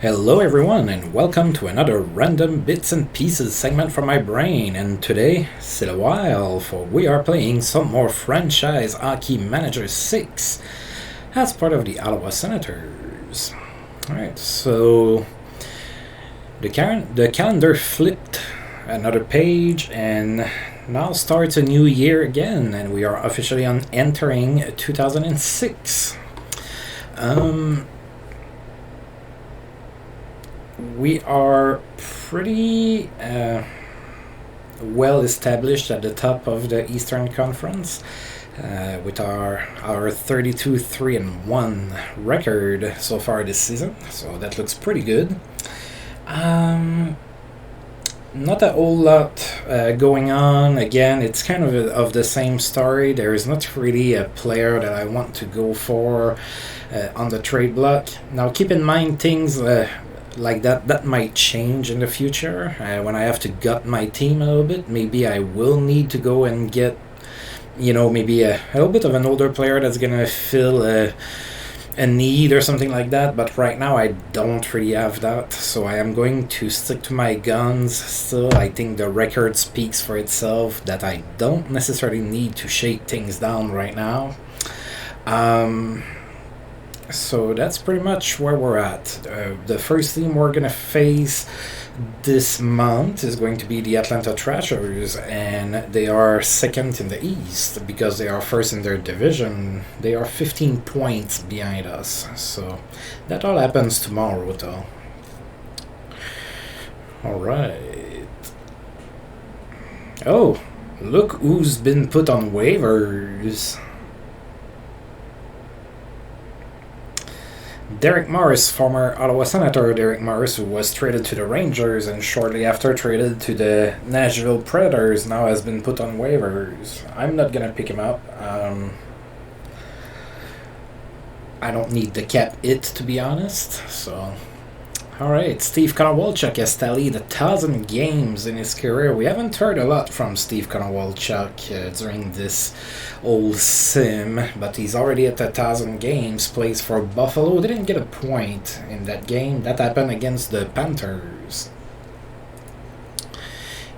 Hello everyone and welcome to another random bits and pieces segment from my brain, and today, still a while, for we are playing some more Franchise Hockey Manager 6 as part of the Ottawa Senators. Alright, so the calendar flipped another page and now starts a new year again, and we are officially entering 2006. We are pretty well established at the top of the Eastern Conference with our 32-3-1 record so far this season, so that looks pretty good. Not a whole lot going on. Again, it's kind of the same story. There is not really a player that I want to go for on the trade block. Now keep in mind things like that might change in the future. When I have to gut my team a little bit, maybe I will need to go and get, maybe a little bit of an older player that's gonna fill a need or something like that. But right now I don't really have that, so I am going to stick to my guns still. I think the record speaks for itself, that I don't necessarily need to shake things down right now. So that's pretty much where we're at. The first team we're going to face this month is going to be the Atlanta Thrashers, and they are second in the East because they are first in their division. They are 15 points behind us, so that all happens tomorrow though. Alright. Oh, look who's been put on waivers. Derek Morris, former Ottawa Senator Derek Morris, who was traded to the Rangers and shortly after traded to the Nashville Predators, now has been put on waivers. I'm not going to pick him up. I don't need the cap hit, to be honest. So, alright, Steve Konowalchuk has tallied 1,000 games in his career. We haven't heard a lot from Steve Konowalchuk during this old sim, but he's already at 1,000 games. Plays for Buffalo. Didn't get a point in that game. That happened against the Panthers.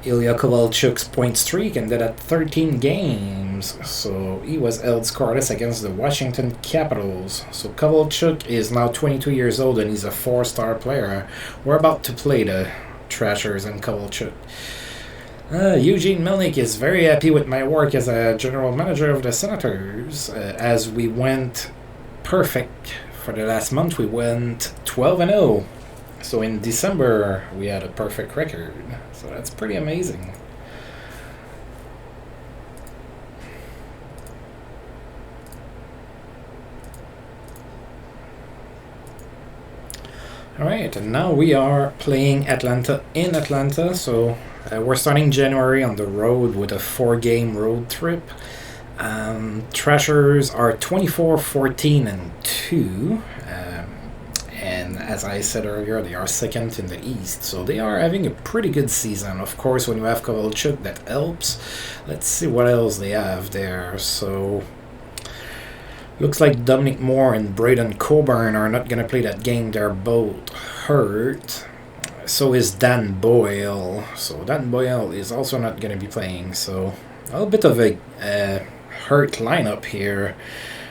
Ilya Kovalchuk's point streak ended at 13 games, so he was held scoreless against the Washington Capitals. So Kovalchuk is now 22 years old and he's a 4-star player. We're about to play the Thrashers and Kovalchuk. Eugene Melnyk is very happy with my work as a general manager of the Senators, as we went perfect for the last month. We went 12-0. So in December, we had a perfect record. So that's pretty amazing. Alright, and now we are playing Atlanta in Atlanta. So we're starting January on the road with a 4-game road trip. Thrashers are 24-14-2. And as I said earlier, they are second in the East, so they are having a pretty good season. Of course, when you have Kovalchuk, that helps. Let's see what else they have there. So, looks like Dominic Moore and Braden Coburn are not going to play that game. They're both hurt. So is Dan Boyle. So Dan Boyle is also not going to be playing. So, a little bit of a hurt lineup here.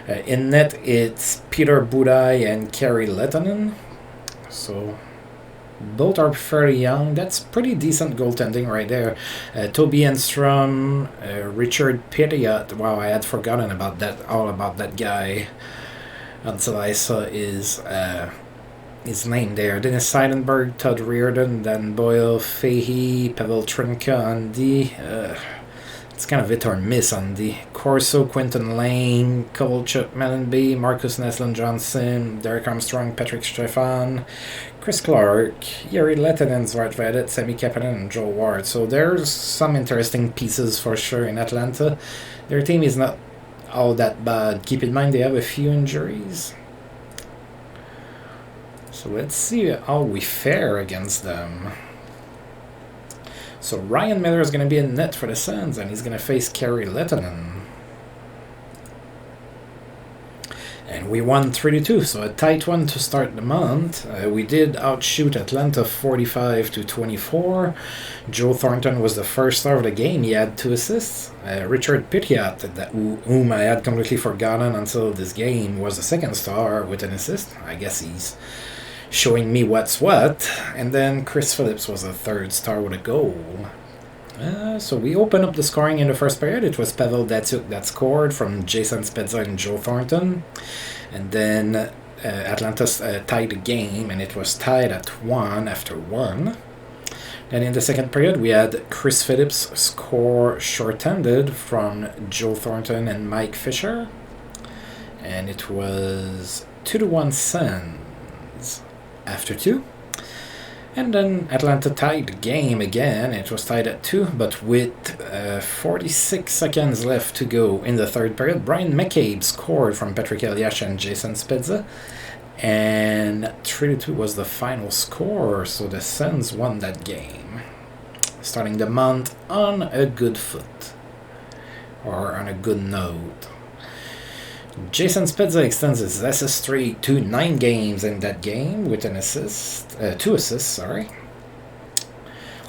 In net, it's Peter Budaj and Kari Lehtonen. So, both are fairly young. That's pretty decent goaltending right there. Toby Enstrom, Richard Petiot. Wow, I had forgotten about that. All about that guy until I saw his name there. Dennis Seidenberg, Todd Reardon, Dan Boyle, Fahey, Pavel Trinka, Andy. It's kind of hit or miss on the Corso, Quinton Lane, Kovalchuk, Mellenby, Marcus Neslin Johnson, Derek Armstrong, Patrick Stefan, Chris Clark, Yuri Lehtonen, Zwart Vedet, Sami Kapanen, and Joel Ward. So there's some interesting pieces for sure in Atlanta. Their team is not all that bad. Keep in mind they have a few injuries. So let's see how we fare against them. So Ryan Miller is going to be in net for the Sens, and he's going to face Kari Lehtonen. And And we won 3-2, so a tight one to start the month. We did outshoot Atlanta 45-24. Joe Thornton was the first star of the game. He had 2 assists. Richard Pithiat, whom I had completely forgotten until this game, was the second star with an assist. I guess he's showing me what's what. And then Chris Phillips was the third star with a goal. So we opened up the scoring in the first period. It was Pavel Datsyuk that scored from Jason Spezza and Joe Thornton. And then Atlanta tied the game, and it was tied at 1 after 1. Then in the second period, we had Chris Phillips score short-handed from Joe Thornton and Mike Fisher. And it was 2-1 Sens after 2. And then Atlanta tied the game again. It was tied at 2, but with 46 seconds left to go in the third period, Brian McCabe scored from Patrick Elias and Jason Spezza. And 3-2 was the final score, so the Sens won that game. Starting the month on a good foot, or on a good note. Jason Spezza extends his assist streak to 9 games in that game with an assist, 2 assists,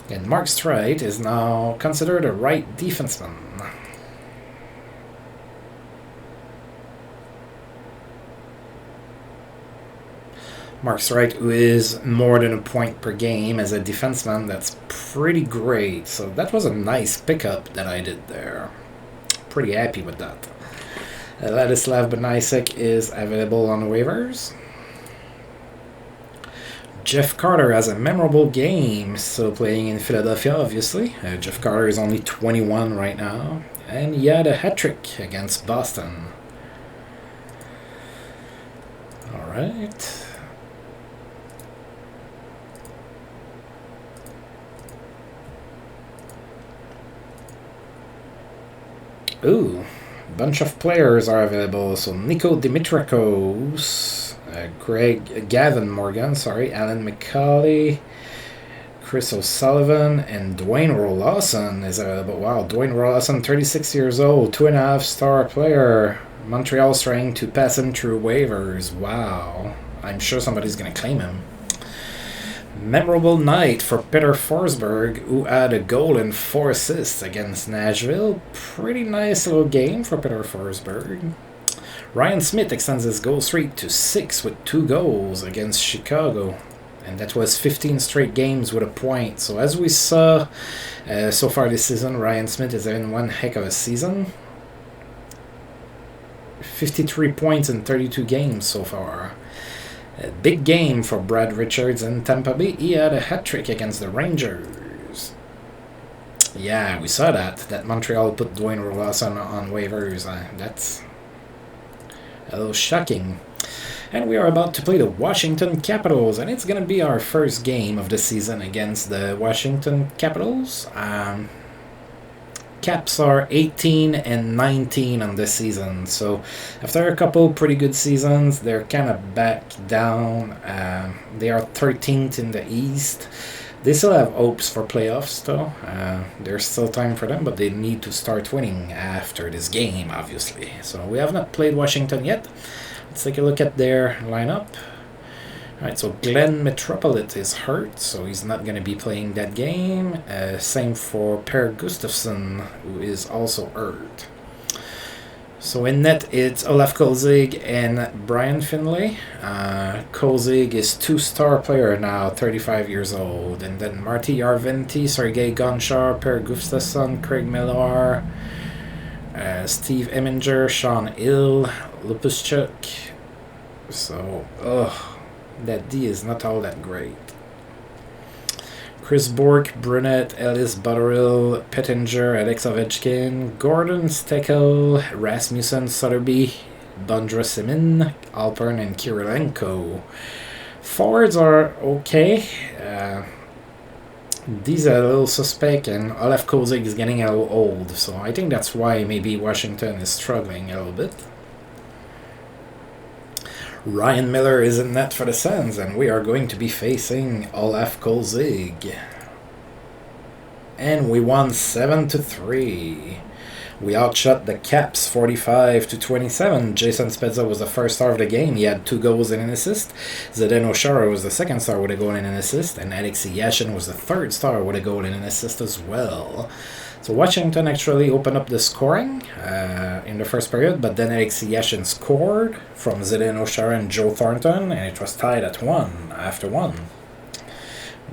And Mark Streit is now considered a right defenseman. Mark Streit, who is more than a point per game as a defenseman, that's pretty great. So that was a nice pickup that I did there. Pretty happy with that. Ladislav Benisek is available on waivers. Jeff Carter has a memorable game, still playing in Philadelphia, obviously. Jeff Carter is only 21 right now, and he had a hat-trick against Boston. Alright. Ooh. Bunch of players are available. So Nico Dimitrakos, Gavin Morgan, Alan McCauley, Chris O'Sullivan, and Dwayne Roloson is available. Wow, Dwayne Roloson, 36 years old, 2.5-star player. Montreal's trying to pass him through waivers. Wow, I'm sure somebody's going to claim him. Memorable night for Peter Forsberg, who had a goal and 4 assists against Nashville. Pretty nice little game for Peter Forsberg. Ryan Smith extends his goal streak to 6 with 2 goals against Chicago. And that was 15 straight games with a point. So as we saw so far this season, Ryan Smith is having one heck of a season. 53 points in 32 games so far. A big game for Brad Richards in Tampa Bay. He had a hat-trick against the Rangers. Yeah, we saw that Montreal put Dwayne Roloson on waivers. That's a little shocking. And we are about to play the Washington Capitals, and it's going to be our first game of the season against the Washington Capitals. Caps are 18 and 19 on this season, so after a couple pretty good seasons, they're kind of back down. They are 13th in the East. They still have hopes for playoffs, though. There's still time for them, but they need to start winning after this game, obviously. So we have not played Washington yet. Let's take a look at their lineup. Alright, so Glenn Metropolit is hurt, so he's not going to be playing that game. Same for Per Gustafsson, who is also hurt. So in net, it's Olaf Kolzig and Brian Finlay. Kolzig is 2-star player now, 35 years old. And then Marty Arventi, Sergei Gonchar, Per Gustafsson, Craig Miller, Steve Eminger, Sean Hill, Lupuschuk. So, that D is not all that great. Chris Bork, Brunette, Ellis Butterill, Pettinger, Alex Ovechkin, Gordon Steckel, Rasmussen, Sotheby, Bondra Simin, Alpern, and Kirilenko. Forwards are okay. These are a little suspect, and Olaf Kolzig is getting a little old, so I think that's why maybe Washington is struggling a little bit. Ryan Miller is in net for the Sens, and we are going to be facing Olaf Kolzig. And we won 7-3. We outshot the Caps 45-27. Jason Spezza was the first star of the game. He had 2 goals and an assist. Zdeno Chara was the second star with a goal and an assist. And Alexei Yashin was the third star with a goal and an assist as well. So Washington actually opened up the scoring in the first period, but then Alexei Yashin scored from Zdeno Chara and Joe Thornton, and it was tied at 1 after 1.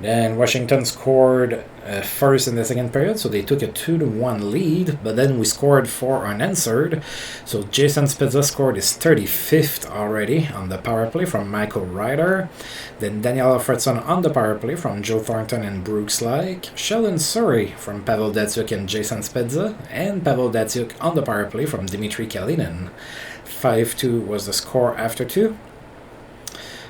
Then Washington scored first in the second period, so they took a 2-1 lead, but then we scored 4 unanswered. So Jason Spezza scored his 35th already on the power play from Michael Ryder. Then Daniel Alfredson on the power play from Joe Thornton and Brooks Like. Sheldon Surrey from Pavel Datsyuk and Jason Spezza. And Pavel Datsyuk on the power play from Dmitry Kalinin. 5-2 was the score after 2.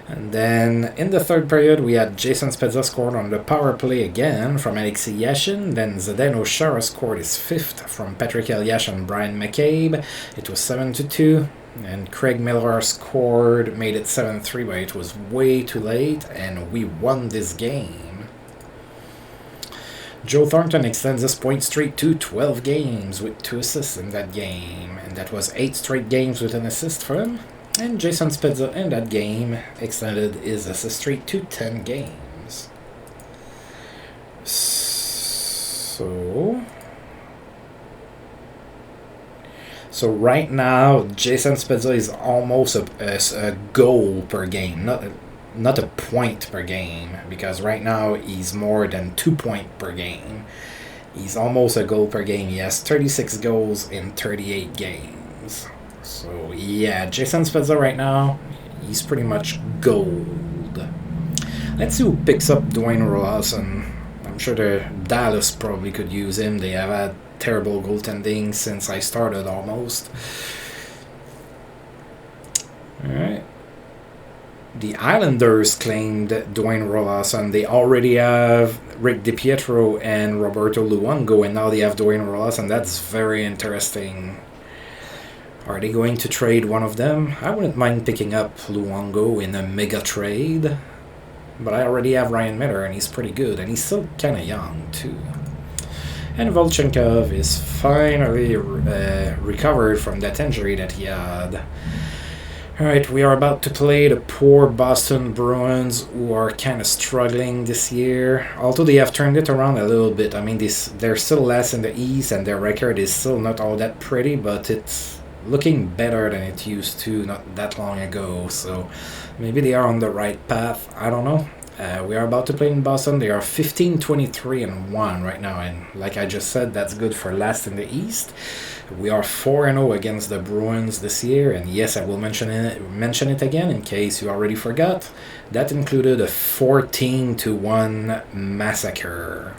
And then in the third period, we had Jason Spezza scored on the power play again from Alexei Yashin. Then Zdeno Chara scored his 5th from Patrick Elias and Brian McCabe. It was 7-2. And Craig Miller scored, made it 7-3, but it was way too late, and we won this game. Joe Thornton extends his point streak to 12 games with 2 assists in that game. And that was 8 straight games with an assist for him. And Jason Spezza in that game extended his assist streak to 10 games. So right now, Jason Spezza is almost a goal per game, not a point per game, because right now he's more than 2 points per game. He's almost a goal per game. He has 36 goals in 38 games. So yeah, Jason Spezza right now, he's pretty much gold. Let's see who picks up Dwayne Roloson. I'm sure the Dallas probably could use him. They have had terrible goaltending since I started almost. Alright. The Islanders claimed Dwayne Roloson. They already have Rick DiPietro and Roberto Luongo, and now they have Dwayne Roloson. That's very interesting. Are they going to trade one of them? I wouldn't mind picking up Luongo in a mega trade. But I already have Ryan Miller, and he's pretty good. And he's still kind of young, too. And Volchenkov is finally recovered from that injury that he had. Alright, we are about to play the poor Boston Bruins, who are kind of struggling this year. Although they have turned it around a little bit. I mean, they're still last in the East, and their record is still not all that pretty, but it's looking better than it used to not that long ago, so maybe they are on the right path. I don't know. We are about to play in Boston. They are 15-23-1 right now, and like I just said, that's good for last in the East. We are 4-0 against the Bruins this year, and yes, I will mention it again in case you already forgot. That included a 14-1 massacre.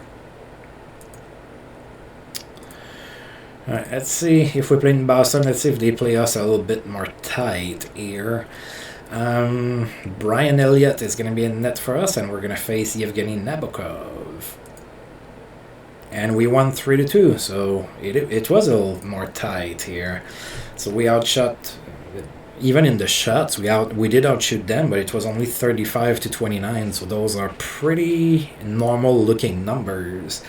Alright, let's see if we play in Boston. Let's see if they play us a little bit more tight here. Brian Elliott is going to be in net for us, and we're going to face Yevgeny Nabokov. And we won 3-2, so it was a little more tight here. So we outshot, even in the shots, we did outshoot them, but it was only 35-29, so those are pretty normal looking numbers.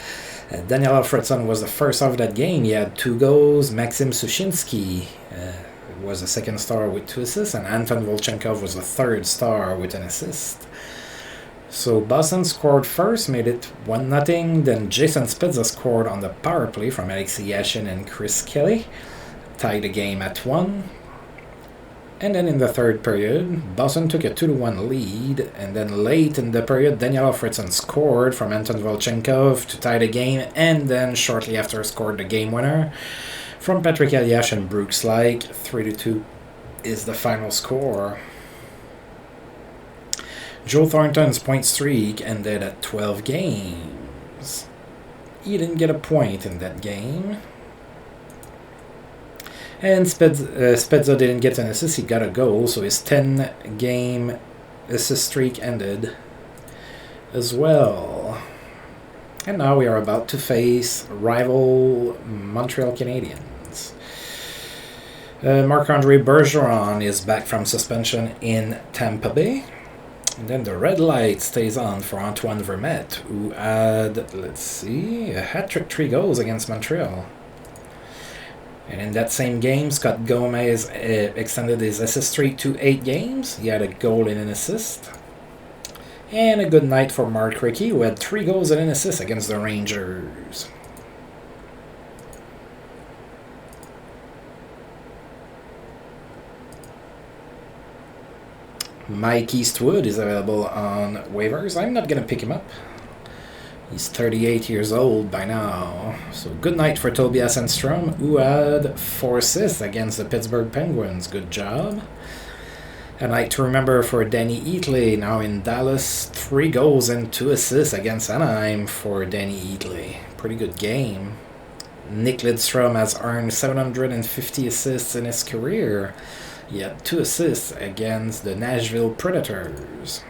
Daniel Alfredson was the first of that game. He had 2 goals. Maxim Sushinsky was the second star with 2 assists, and Anton Volchenkov was the third star with an assist. So Boston scored first, made it 1-0. Then Jason Spezza scored on the power play from Alexei Yashin and Chris Kelly, tied the game at 1. And then in the third period, Boston took a 2-1 lead, and then late in the period, Daniel Alfredson scored from Anton Volchenkov to tie the game, and then shortly after scored the game winner from Patrick Elias and Brooks Like. 3-2 is the final score. Joe Thornton's point streak ended at 12 games. He didn't get a point in that game. And Spezza didn't get an assist, he got a goal, so his 10-game assist streak ended as well. And now we are about to face rival Montreal Canadiens. Marc-Andre Bergeron is back from suspension in Tampa Bay. And then the red light stays on for Antoine Vermette, who had, let's see, a hat-trick, 3 goals against Montreal. And in that same game, Scott Gomez extended his assist streak to 8 games. He had a goal and an assist. And a good night for Mark Rickey, who had 3 goals and an assist against the Rangers. Mike Eastwood is available on waivers. I'm not going to pick him up. He's 38 years old by now. So good night for Tobias Enstrom, who had 4 assists against the Pittsburgh Penguins. Good job. A night to remember for Danny Eatley, now in Dallas. 3 goals and 2 assists against Anaheim for Danny Eatley. Pretty good game. Nick Lidstrom has earned 750 assists in his career. He had 2 assists against the Nashville Predators.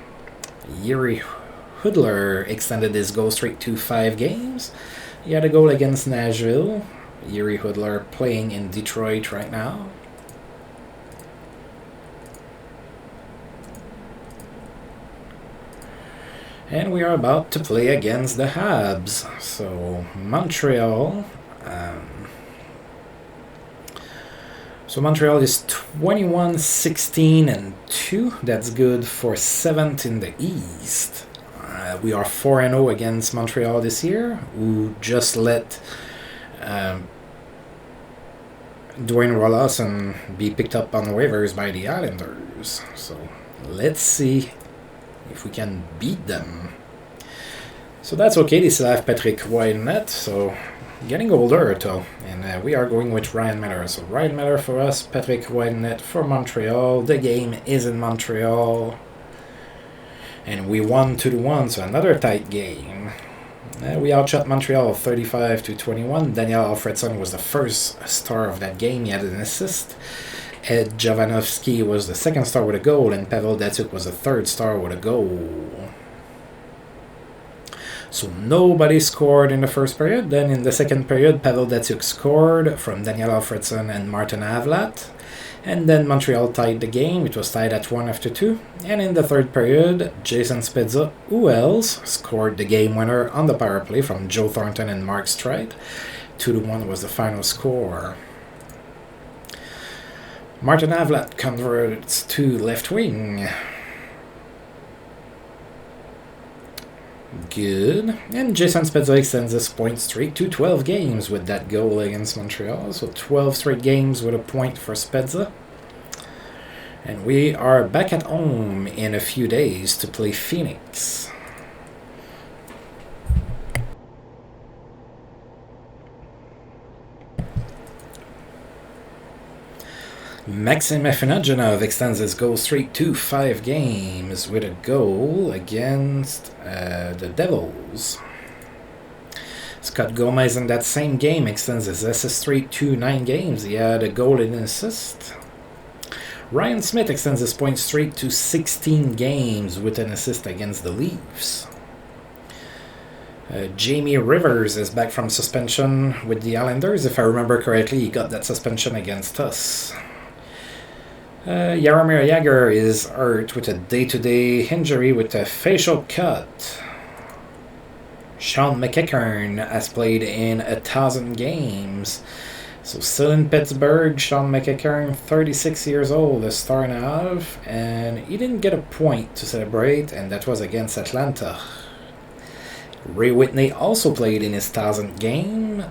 Yuri Hudler extended his goal streak to 5 games. He had a goal against Nashville. Yuri Hudler playing in Detroit right now. And we are about to play against the Habs. So Montreal. Montreal is 21-16-2. That's good for 7th in the East. We are 4-0 against Montreal this year, who just let Dwayne Roloson be picked up on waivers by the Islanders. So let's see if we can beat them. So that's okay. They still have Patrick Roy in net, so getting older though, and we are going with Ryan Miller. So Ryan Miller for us, Patrick Roy in net for Montreal. The game is in Montreal, and we won 2-1, so another tight game. We outshot Montreal 35-21. Daniel Alfredson was the first star of that game. He had an assist. Ed Jovanovski was the second star with a goal, and Pavel Datsyuk was the third star with a goal. So nobody scored in the first period. Then in the second period, Pavel Datsyuk scored from Daniel Alfredson and Martin Havlat. And then Montreal tied the game. It was tied at 1 after 2. And in the third period, Jason Spezza, who else, scored the game winner on the power play from Joe Thornton and Mark Streit. 2-1 was the final score. Martin Havlat converts to left wing. Good. And Jason Spezza extends his point streak to 12 games with that goal against Montreal. So 12 straight games with a point for Spezza. And we are back at home in a few days to play Phoenix. Maxim Afinogenov extends his goal streak to 5 games with a goal against the Devils. Scott Gomez in that same game extends his assist streak to 9 games. He had a goal and an assist. Ryan Smith extends his point streak to 16 games with an assist against the Leafs. Jamie Rivers is back from suspension with the Islanders. If I remember correctly, he got that suspension against us. Jaromir Jagr is hurt with a day-to-day injury with a facial cut. Sean McEachern has played in 1,000 games. So still in Pittsburgh, Sean McEachern, 36 years old, a star and a half, and he didn't get a point to celebrate, and that was against Atlanta. Ray Whitney also played in his 1,000th game.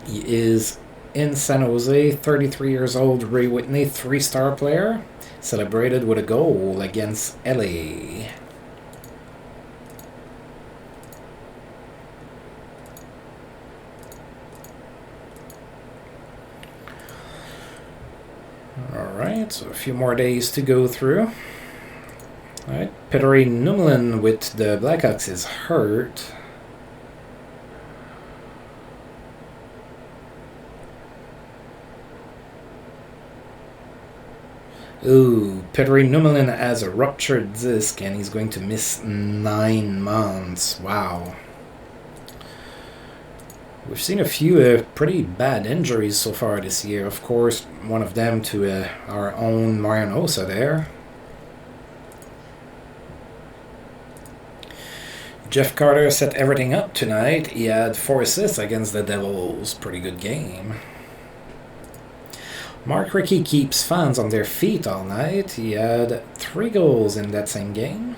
He is in San Jose, 33 years old, Ray Whitney, 3-star player, celebrated with a goal against LA. Alright, so a few more days to go through. Alright, Petteri Nummelin with the Blackhawks is hurt. Ooh, Petteri Nummelin has a ruptured disc and he's going to miss 9 months. Wow. We've seen a few pretty bad injuries so far this year. Of course, one of them to our own Marian Hossa there. Jeff Carter set everything up tonight. He had 4 assists against the Devils. Pretty good game. Mark Rickey keeps fans on their feet all night. He had 3 goals in that same game.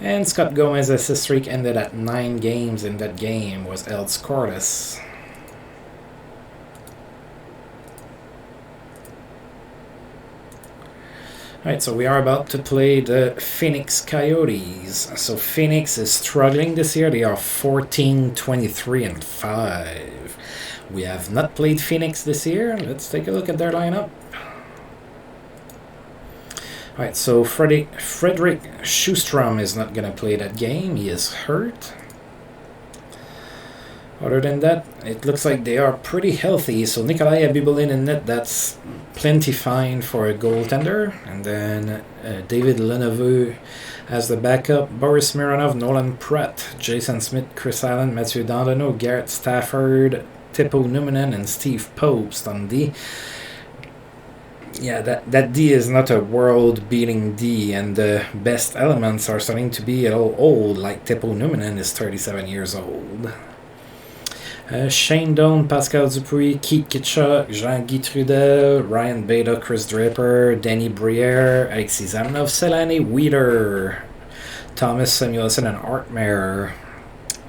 And Scott Gomez's assist streak ended at 9 games in that game, was held scoreless. Alright, so we are about to play the Phoenix Coyotes. So Phoenix is struggling this year. They are 14, 23, and 5. We have not played Phoenix this year. Let's take a look at their lineup. Alright, so Frederick Schustrom is not going to play that game. He is hurt. Other than that, it looks like they are pretty healthy. So Nikolai Abibolin in net, that's plenty fine for a goaltender. And then David Leneveux as the backup. Boris Mironov, Nolan Pratt, Jason Smith, Chris Allen, Mathieu Dandonneau, Garrett Stafford, Teppo Numminen, and Steve Popes on D. Yeah, that D is not a world-beating D, and the best elements are starting to be a little old, like Teppo Numminen is 37 years old. Shane Doan, Pascal Dupuis, Keith Kitchuk, Jean-Guy Trudel, Ryan Beda, Chris Draper, Danny Briere, Alexis Zamenhof, Selene Weeder, Thomas Samuelson, and Art Mayer.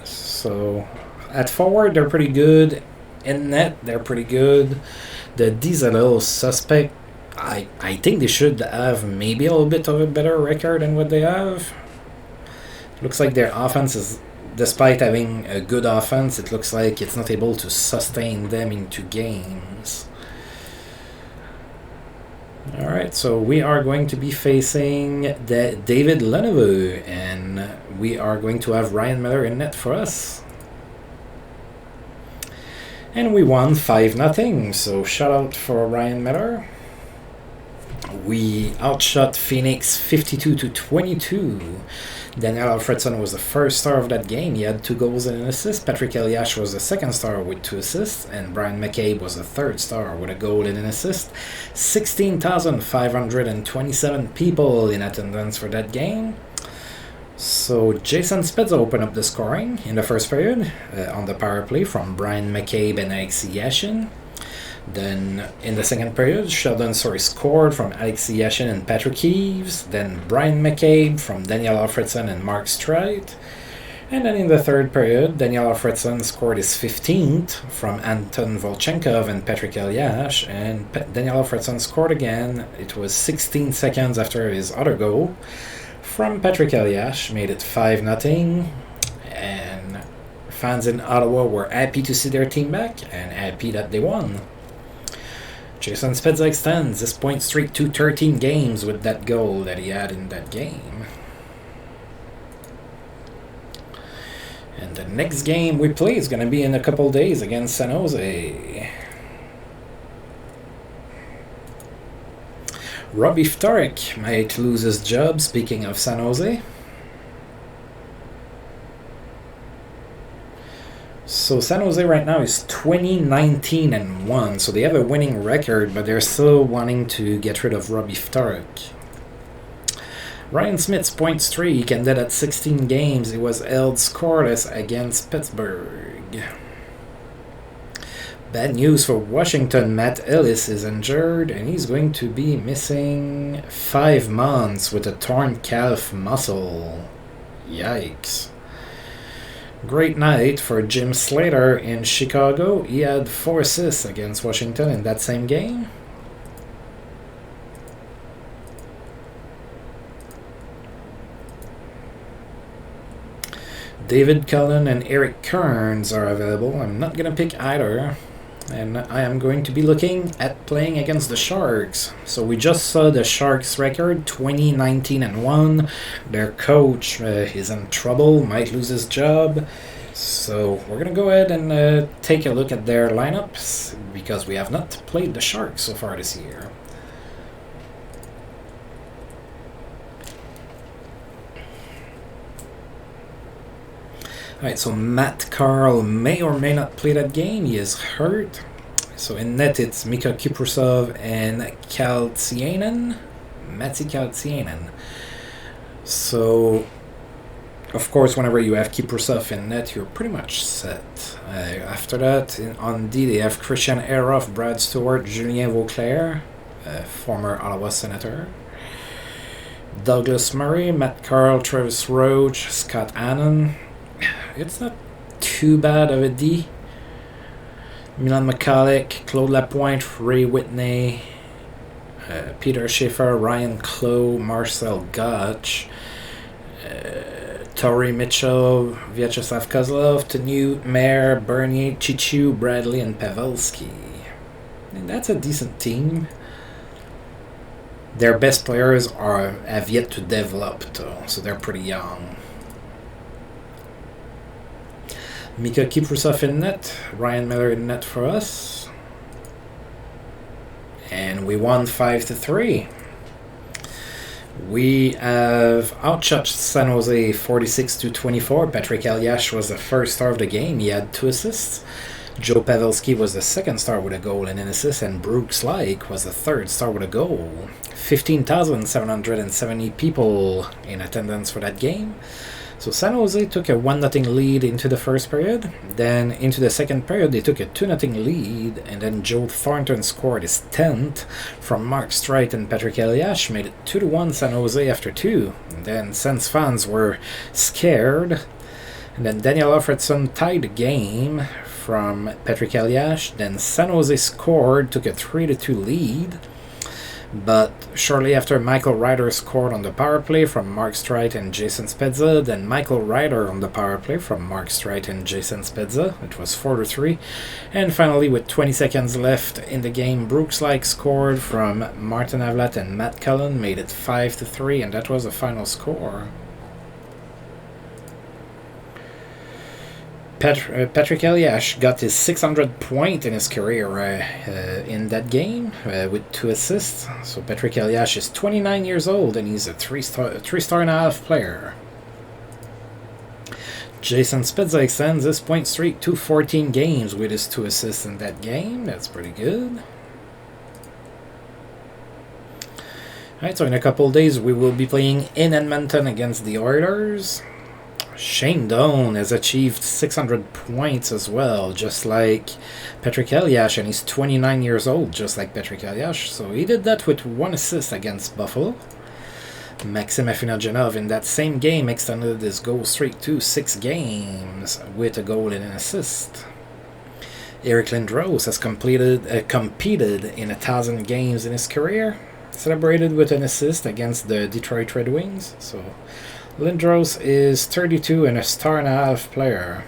So, at forward, they're pretty good. In net, they're pretty good. The D's a little suspect. I think they should have maybe a little bit of a better record than what they have. Looks like their offense is, despite having a good offense, it looks like it's not able to sustain them into games. Alright, so we are going to be facing David Leneveux, and we are going to have Ryan Miller in net for us. And we won 5-0, so shout out for Ryan Miller. We outshot Phoenix 52-22. Daniel Alfredson was the first star of that game. He had 2 goals and an assist. Patrick Eliash was the second star with 2 assists. And Brian McCabe was the third star with a goal and an assist. 16,527 people in attendance for that game. So Jason Spezza opened up the scoring in the first period on the power play from Brian McCabe and Alexei Yashin. Then in the second period, Sheldon Sorry scored from Alexei Yashin and Patrick Eves. Then Brian McCabe from Daniel Alfredson and Mark Streit. And then in the third period, Daniel Alfredson scored his 15th from Anton Volchenkov and Patrick Eliash. And Daniel Alfredson scored again. It was 16 seconds after his other goal from Patrick Eliash, made it 5-0. And fans in Ottawa were happy to see their team back and happy that they won. Jason Spezza extends his point streak to 13 games with that goal that he had in that game. And the next game we play is going to be in a couple days against San Jose. Robbie Ftorek might lose his job, speaking of San Jose. So San Jose right now is 20-19-1, so they have a winning record, but they're still wanting to get rid of Robbie Ftorek. Ryan Smith's point streak ended at 16 games. He was held scoreless against Pittsburgh. Bad news for Washington. Matt Ellis is injured, and he's going to be missing 5 months with a torn calf muscle. Yikes. Great night for Jim Slater in Chicago. He had 4 assists against Washington in that same game. David Cullen and Eric Kearns are available. I'm not going to pick either. And I am going to be looking at playing against the Sharks. So we just saw the Sharks record, 20-19-1. Their coach is in trouble, might lose his job. So we're going to go ahead and take a look at their lineups, because we have not played the Sharks so far this year. Alright, so Matt Carl may or may not play that game. He is hurt. So in net, it's Mika Kiprusov and Kaltsianen. Matti Kaltsianen. So Of course, whenever you have Kiprusoff in net, you're pretty much set. After that, on D, they have Christian Eroff, Brad Stewart, Julien Vauclair, former Ottawa Senator, Douglas Murray, Matt Carl, Travis Roach, Scott Annan. It's not too bad of a D. Milan McCulloch, Claude Lapointe, Ray Whitney, Peter Schaefer, Ryan Clough, Marcel Gotch, Tori Mitchell, Vyacheslav Kozlov, Tenu, Mayer, Bernier, Chichu, Bradley, and Pavelski. And that's a decent team. Their best players have yet to develop, though, so they're pretty young. Mika Kiprusoff in net, Ryan Miller in net for us. And we won 5-3. We have outshot San Jose 46-24. Patrick Eliash was the first star of the game. He had 2 assists. Joe Pavelski was the second star with a goal and an assist, and Brooks Laich was the third star with a goal. 15,770 people in attendance for that game. So San Jose took a 1-0 lead into the first period. Then into the second period, they took a 2-0 lead, and then Joe Thornton scored his 10th from Mark Streit, and Patrick Eliash made it 2-1 San Jose after 2. And then Sens fans were scared. And then Daniel Alfredson tied the game from Patrick Eliash. Then San Jose scored, took a 3-2 lead. But shortly after, Michael Ryder scored on the power play from Mark Streit and Jason Spezza. Then Michael Ryder on the power play from Mark Streit and Jason Spezza. It was 4-3. And finally, with 20 seconds left in the game, Brooks Laich scored from Martin Avlat and Matt Cullen, made it 5-3, and that was the final score. Patrick Eliash got his 600th point in his career in that game with 2 assists. So Patrick Eliash is 29 years old, and he's a 3-star and a half player. Jason Spezza extends his point streak to 14 games with his 2 assists in that game. That's pretty good. Alright, so in a couple of days we will be playing in Edmonton against the Oilers. Shane Doan has achieved 600 points as well, just like Patrick Eliash, and he's 29 years old, just like Patrick Eliash. So he did that with 1 assist against Buffalo. Maxim Afinogenov in that same game extended his goal streak to 6 games with a goal and an assist. Eric Lindros has competed in 1,000 games in his career, celebrated with an assist against the Detroit Red Wings. So Lindros is 32 and a star and a half player.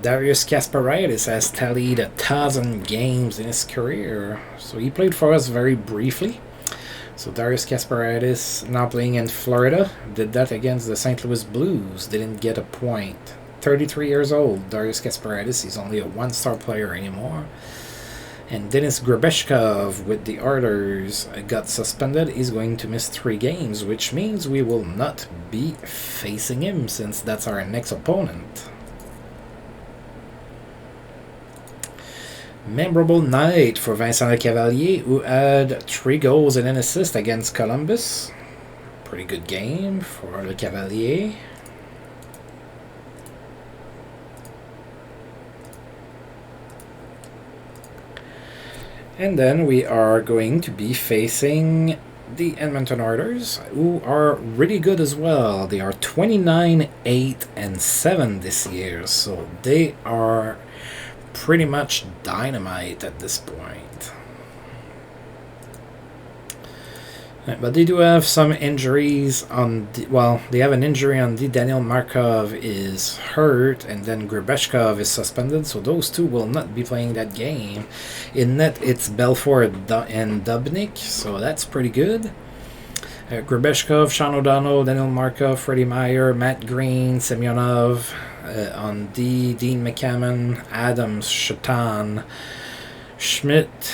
Darius Kasparaitis has tallied 1,000 games in his career. So he played for us very briefly. So Darius Kasparaitis, now playing in Florida, did that against the St. Louis Blues. Didn't get a point. 33 years old, Darius Kasparaitis. He's only a 1-star player anymore. And Denis Grabeshkov with the Oilers got suspended. He's going to miss 3 games, which means we will not be facing him since that's our next opponent. Memorable night for Vincent Lecavalier, who had 3 goals and an assist against Columbus. Pretty good game for Lecavalier. And then we are going to be facing the Edmonton Oilers, who are really good as well. They are 29-8-7 this year, so they are pretty much dynamite at this point. But they do have some injuries on they have an injury on D. Daniel Markov is hurt, and then Grabeshkov is suspended, so those 2 will not be playing that game. In net, it's Belfort and Dubnik, so that's pretty good. Grabeshkov, Sean O'Donnell, Daniel Markov, Freddie Meyer, Matt Green, Semyonov. On D, Dean McCammon, Adams, Shatan, Schmidt,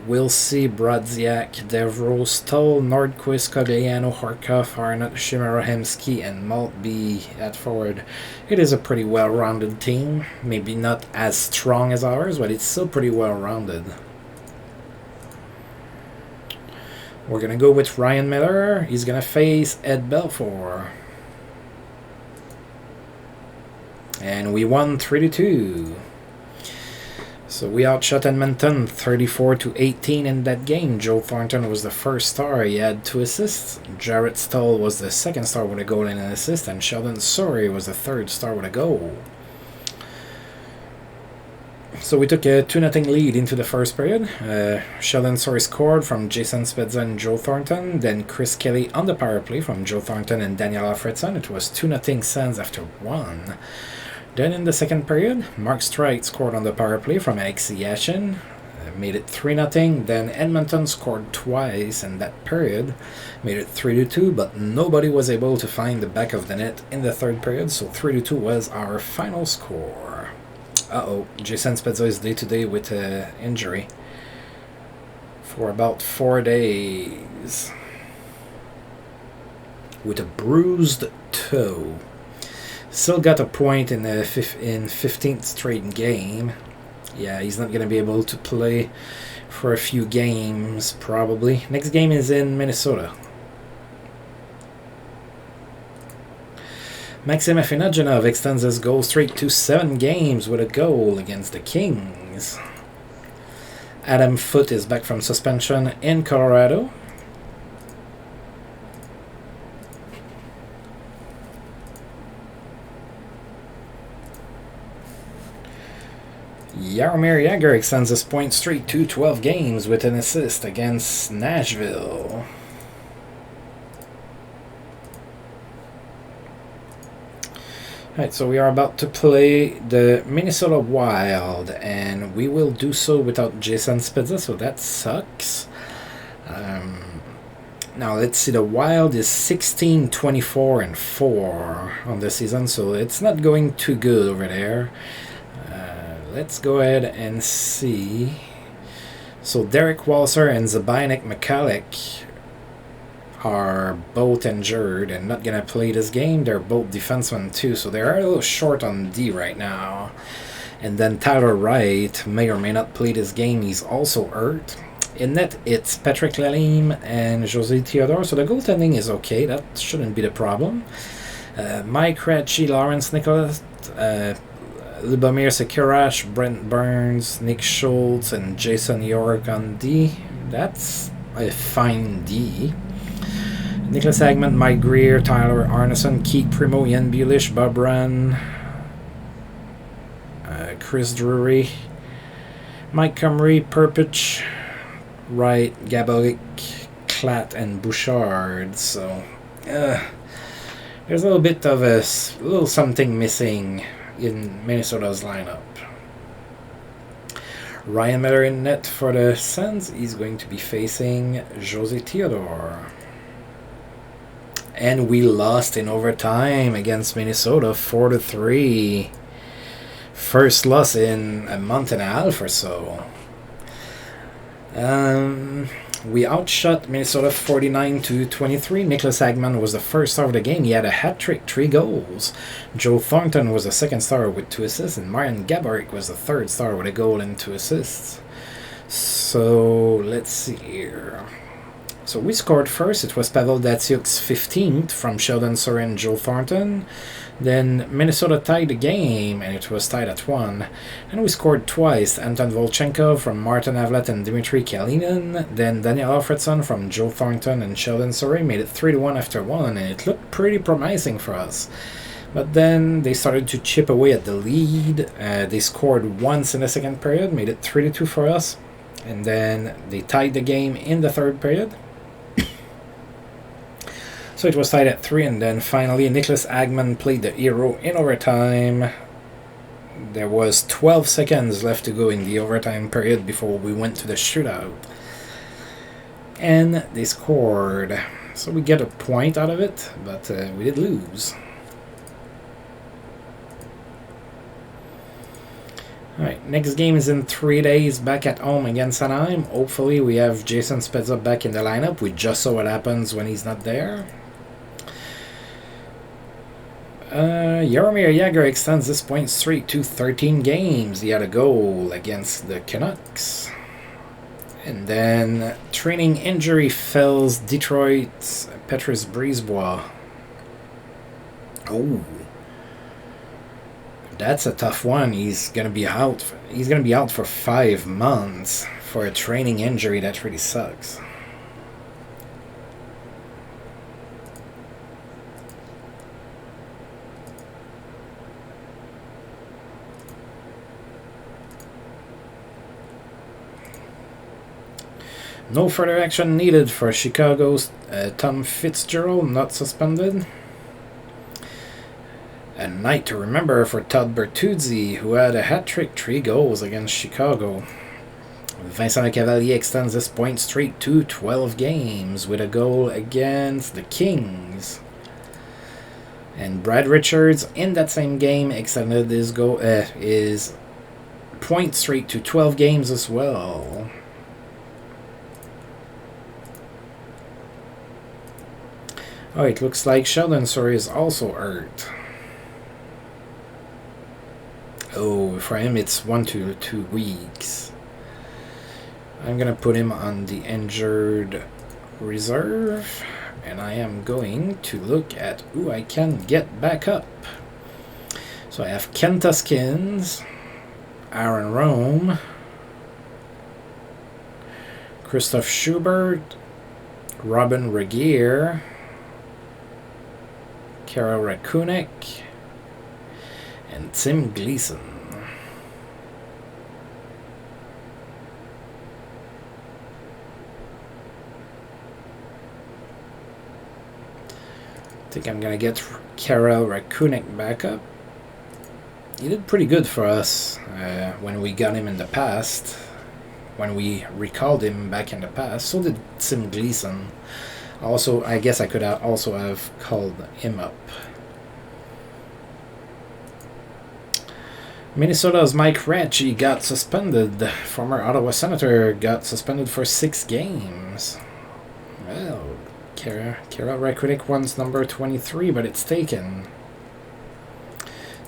Wilsey, Brodziak, Devro, Stoll, Nordquist, Cogliano, Horkoff, Arnott, Shimarahemsky, and Maltby at forward. It is a pretty well-rounded team. Maybe not as strong as ours, but it's still pretty well-rounded. We're going to go with Ryan Miller. He's going to face Ed Belfour. And we won 3-2. So we outshot Edmonton 34-18 in that game. Joe Thornton was the first star. He had 2 assists. Jarrett Stoll was the second star with a goal and an assist. And Sheldon Souray was the third star with a goal. So we took a 2-0 lead into the first period. Sheldon Souray scored from Jason Spezza and Joe Thornton. Then Chris Kelly on the power play from Joe Thornton and Daniel Alfredson. It was 2-0 Sens after 1. Then in the second period, Mark Streit scored on the power play from Alexei Yashin. Made it 3-0. Then Edmonton scored twice in that period. Made it 3-2, but nobody was able to find the back of the net in the third period. So 3-2 was our final score. Jason Spezza is day-to-day with an injury for about 4 days. With a bruised toe. Still got a point in the 15th straight game. Yeah, he's not going to be able to play for a few games, probably. Next game is in Minnesota. Maxim Afinogenov extends his goal streak to 7 games with a goal against the Kings. Adam Foote is back from suspension in Colorado. Jaromir Jagr extends his point streak to 12 games with an assist against Nashville. Alright, so we are about to play the Minnesota Wild, and we will do so without Jason Spezza, so that sucks. Now let's see, the Wild is 16-24-4 on the season, so it's not going too good over there. Let's go ahead and see. So Derek Walser and Zbynek McCulloch are both injured and not going to play this game. They're both defensemen too, so they're a little short on D right now. And then Tyler Wright may or may not play this game. He's also hurt. In net, it's Patrick Lalime and Jose Theodore, so the goaltending is okay. That shouldn't be the problem. Mike Ratchie, Lawrence Nicholas, Lubomir Sekirash, Brent Burns, Nick Schultz, and Jason York on D. That's a fine D. Nicholas Hagman, Mike Greer, Tyler Arneson, Keith Primo, Ian Bulish, Bob Run, Chris Drury, Mike Comrie, Perpich, Wright, Gaborik, Klatt, and Bouchard. So, there's a little bit of a little something missing in Minnesota's lineup. Ryan Miller in net for the Sens. He's going to be facing Jose Theodore. And we lost in overtime against Minnesota 4-3. First loss in a month and a half or so. We outshot Minnesota 49-23. Nicholas Hagman was the first star of the game. He had a hat-trick, 3 goals. Joe Thornton was the second star with 2 assists. And Marian Gaborik was the third star with a goal and 2 assists. So, let's see here. So we scored first. It was Pavel Datsyuk's 15th from Sheldon Souray and Joe Thornton. Then Minnesota tied the game, and it was tied at 1. And we scored twice. Anton Volchenkov from Martin Avlat and Dmitry Kalinin. Then Daniel Alfredson from Joe Thornton and Sheldon Souray made it 3-1 after 1, and it looked pretty promising for us. But then they started to chip away at the lead. They scored once in the second period, made it 3-2 for us. And then they tied the game in the third period. So it was tied at 3, and then finally Nicholas Hagman played the hero in overtime. There was 12 seconds left to go in the overtime period before we went to the shootout. And they scored. So we get a point out of it, but we did lose. Alright, next game is in 3 days, back at home against Anaheim. Hopefully we have Jason Spezza back in the lineup. We just saw what happens when he's not there. Jaromir Jagr extends this point streak to 13 games. He had a goal against the Canucks. And then training injury fells Detroit's Petrus Brisebois. Oh. That's a tough one. He's gonna be out. He's gonna be out for 5 months for a training injury. That really sucks. No further action needed for Chicago's Tom Fitzgerald, not suspended. A night to remember for Todd Bertuzzi, who had a hat-trick, 3 goals against Chicago. Vincent Lecavalier extends his point streak to 12 games with a goal against the Kings. And Brad Richards, in that same game, extended his point streak to 12 games as well. Oh, it looks like Sheldon Surrey is also hurt. Oh, for him it's 1 to 2 weeks. I'm gonna put him on the injured reserve, and I am going to look at who I can get back up. So I have Ken Tuskins, Aaron Rome, Christoph Schubert, Robin Regier, Karel Rakunek, and Tim Gleason. I think I'm gonna get Karel Rakunek back up. He did pretty good for us when we got him in the past, when we recalled him back in the past. So did Tim Gleason. Also, I guess I could also have called him up. Minnesota's Mike Ratchie got suspended. Former Ottawa Senator got suspended for 6 games. Well, Karel Rakunek wants number 23, but it's taken.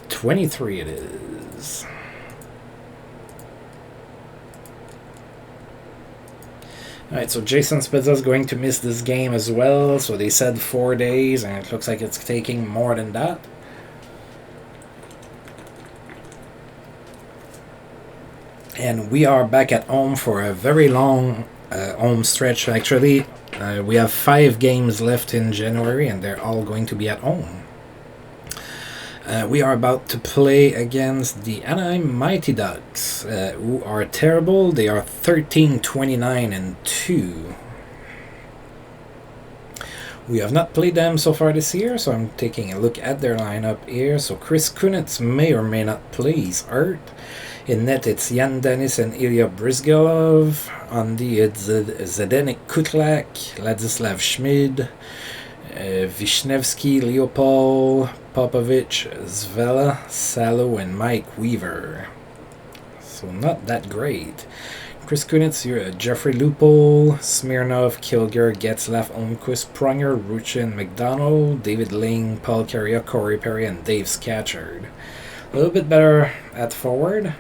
23 it is. Alright, so Jason Spezza is going to miss this game as well. So they said 4 days, and it looks like it's taking more than that. And we are back at home for a very long home stretch. Actually, we have 5 games left in January, and they're all going to be at home. We are about to play against the Anaheim Mighty Ducks, who are terrible. They are 13-29-2. We have not played them so far this year, so I'm taking a look at their lineup here. So Chris Kunitz may or may not play. He's hurt. In net, it's Jan Dennis and Ilya Brizgalov. On the, it's Zdenek Kutlak, Ladislav Schmid, Vishnevsky, Leopold, Popovich, Zvela, Salo, and Mike Weaver. So not that great. Chris Kunitz, Jeffrey Lupol, Smirnov, Kilger, Getzlaff, Olmquist, Pronger, Ruchin, McDonald, David Ling, Paul Carrier, Corey Perry, and Dave Scatchard. A little bit better at forward.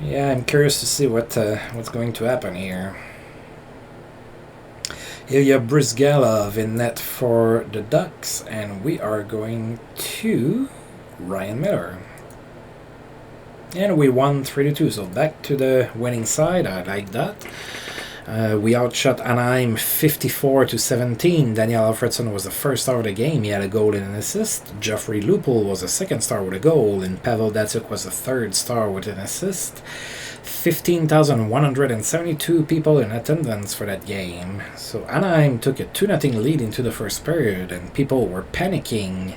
Yeah, I'm curious to see what's going to happen here. Ilya Brizgalov in net for the Ducks, and we are going to Ryan Miller. And we won 3-2, so back to the winning side. I like that. We outshot Anaheim 54-17. Daniel Alfredson was the first star of the game. He had a goal and an assist. Geoffrey Lupul was the second star with a goal, and Pavel Datsyuk was the third star with an assist. 15,172 people in attendance for that game. So Anaheim took a 2-0 lead into the first period, and people were panicking.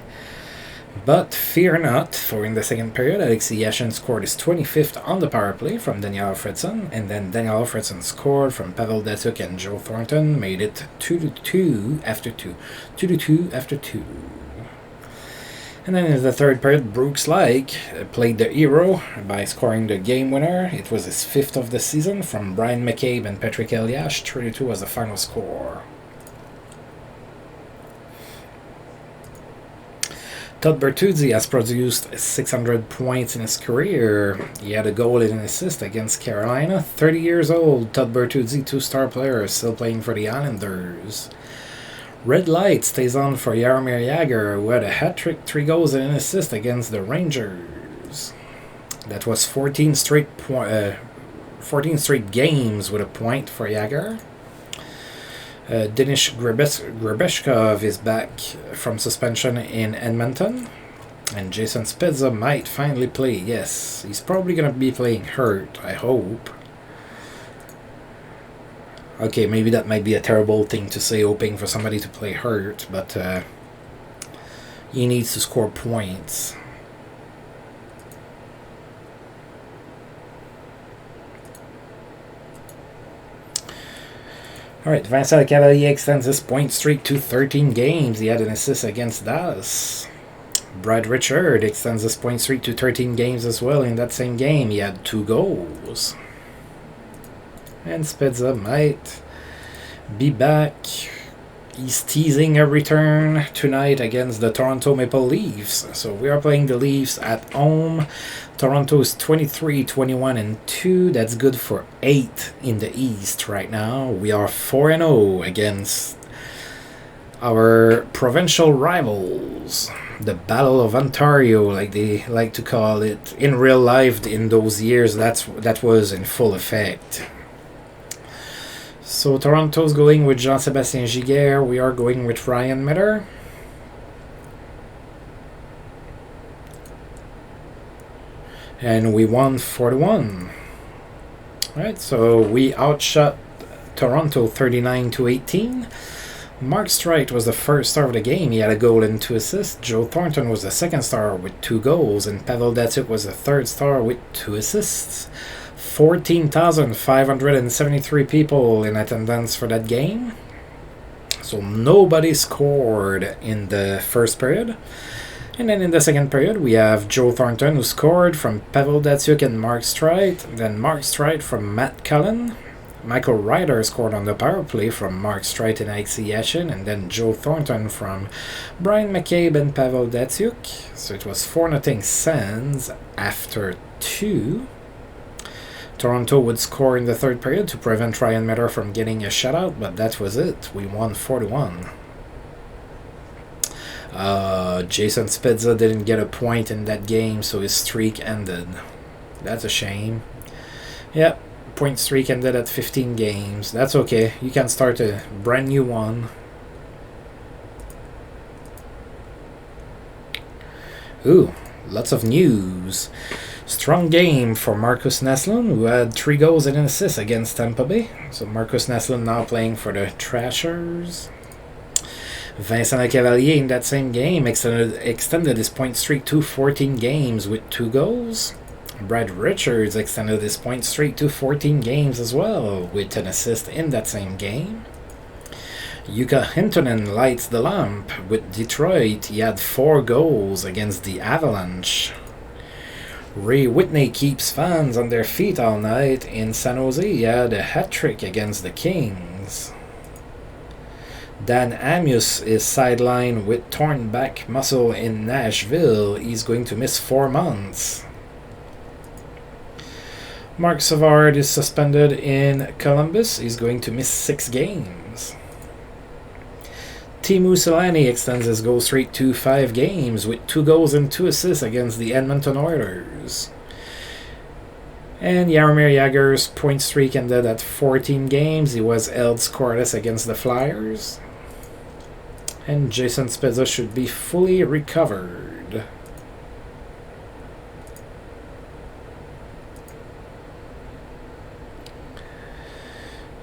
But fear not, for in the second period, Alexei Yashin scored his 25th on the power play from Daniel Alfredson, and then Daniel Alfredson scored from Pavel Datsyuk and Joe Thornton, made it 2-2 after 2. 2-2 after 2. And then in the third period, Brooks Laich played the hero by scoring the game winner. It was his 5th of the season from Brian McCabe and Patrick Eliash. 3-2 was the final score. Todd Bertuzzi has produced 600 points in his career. He had a goal and an assist against Carolina. 30 years old, Todd Bertuzzi, 2-star player, still playing for the Islanders. Red light stays on for Jaromir Jagr, who had a hat-trick, 3 goals and an assist against the Rangers. That was 14 straight games with a point for Jagr. Denis Grebeshkov is back from suspension in Edmonton. And Jason Spezza might finally play. Yes, he's probably going to be playing hurt, I hope. Okay, maybe that might be a terrible thing to say, hoping for somebody to play hurt, but he needs to score points. Alright, Vincent Cavalier extends his point streak to 13 games. He had an assist against Dallas. Brad Richard extends his point streak to 13 games as well. In that same game, he had 2 goals. And Spezza might be back. He's teasing a return tonight against the Toronto Maple Leafs. So we are playing the Leafs at home. Toronto's 23-21-2. That's good for 8 in the East right now. We are 4-0 against our provincial rivals. The Battle of Ontario, like they like to call it. In real life, in those years, that was in full effect. So Toronto's going with Jean-Sébastien Giguère. We are going with Ryan Miller. And we won 4-1. Alright, so we outshot Toronto 39-18. Mark Streit was the first star of the game. He had a goal and 2 assists. Joe Thornton was the second star with 2 goals. And Pavel Datsyuk was the third star with 2 assists. 14,573 people in attendance for that game. So nobody scored in the first period. And then in the second period, we have Joe Thornton, who scored from Pavel Datsyuk and Mark Streit. Then Mark Streit from Matt Cullen. Michael Ryder scored on the power play from Mark Streit and Alexei Yashin. And then Joe Thornton from Brian McCabe and Pavel Datsyuk. So it was 4-0 Sens after 2. Toronto would score in the third period to prevent Ryan Miller from getting a shutout, but that was it. We won 4-1. Jason Spezza didn't get a point in that game, so his streak ended. That's a shame. Yep, point streak ended at 15 games. That's okay. You can start a brand new one. Ooh, lots of news. Strong game for Marcus Naslund, who had 3 goals and an assist against Tampa Bay. So Marcus Naslund now playing for the Thrashers. Vincent Cavalier in that same game extended his point streak to 14 games with 2 goals. Brad Richards extended his point streak to 14 games as well with an assist in that same game. Jukka Hintonen lights the lamp with Detroit. He had 4 goals against the Avalanche. Ray Whitney keeps fans on their feet all night in San Jose. He had a hat-trick against the Kings. Dan Amius is sidelined with torn back muscle in Nashville. He's going to miss 4 months. Mark Savard is suspended in Columbus. He's going to miss 6 games. Teemu Selanne extends his goal streak to 5 games with 2 goals and 2 assists against the Edmonton Oilers. And Jaromir Jagr's point streak ended at 14 games. He was held scoreless against the Flyers. And Jason Spezza should be fully recovered.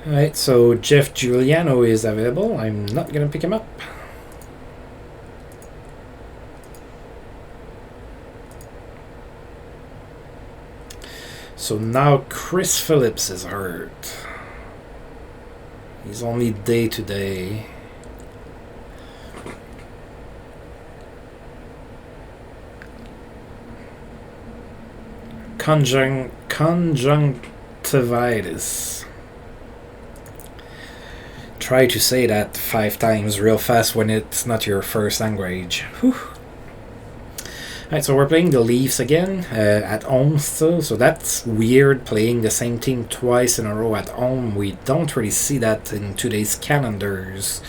Alright, so Jeff Giuliano is available. I'm not going to pick him up. So now Chris Phillips is hurt. He's only day-to-day. Conjunctivitis. Try to say that 5 times real fast when it's not your first language. Whew. Alright, so we're playing the Leafs again at home still. So that's weird, playing the same team twice in a row at home. We don't really see that in today's calendars.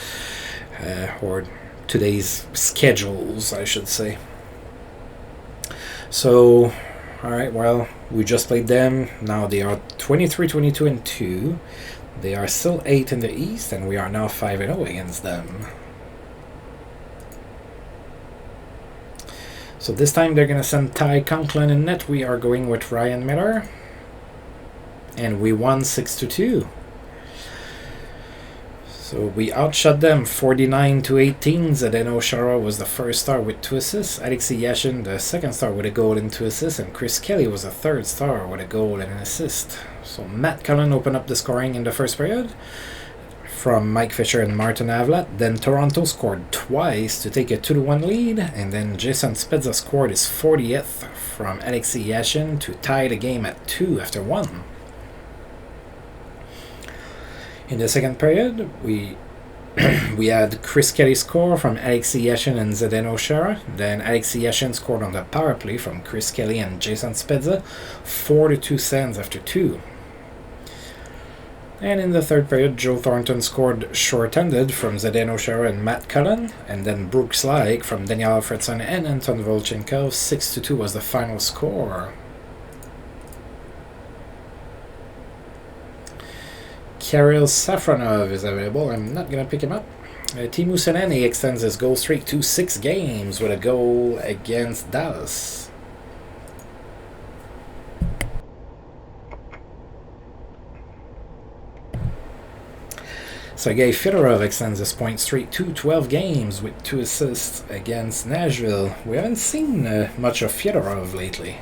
or today's schedules, I should say. So, alright, well, we just played them. Now they are 23, 22, and 2. They are still 8 in the East, and we are now 5-0 against them. So this time they're going to send Ty Conklin in net. We are going with Ryan Miller. And we won 6-2. So we outshot them 49-18. Zdeno Chara was the first star with 2 assists. Alexei Yashin, the second star with a goal and 2 assists. And Chris Kelly was the third star with a goal and an assist. So Matt Cullen opened up the scoring in the first period from Mike Fisher and Martin Avlat. Then Toronto scored twice to take a 2-1 lead. And then Jason Spezza scored his 40th from Alexei Yashin to tie the game at 2 after 1. In the second period, we had Chris Kelly score from Alexei Yashin and Zdeno Chara. Then Alexei Yashin scored on the power play from Chris Kelly and Jason Spezza, 4-2 Sens after 2. And in the third period, Joe Thornton scored short-handed from Zdeno Chara and Matt Cullen. And then Brooks Laik from Daniel Alfredson and Anton Volchenkov, 6-2 was the final score. Kirill Safronov is available. I'm not going to pick him up. Teemu Selanne extends his goal streak to 6 games with a goal against Dallas. Sergei Fedorov extends his point streak to 12 games with 2 assists against Nashville. We haven't seen much of Fedorov lately.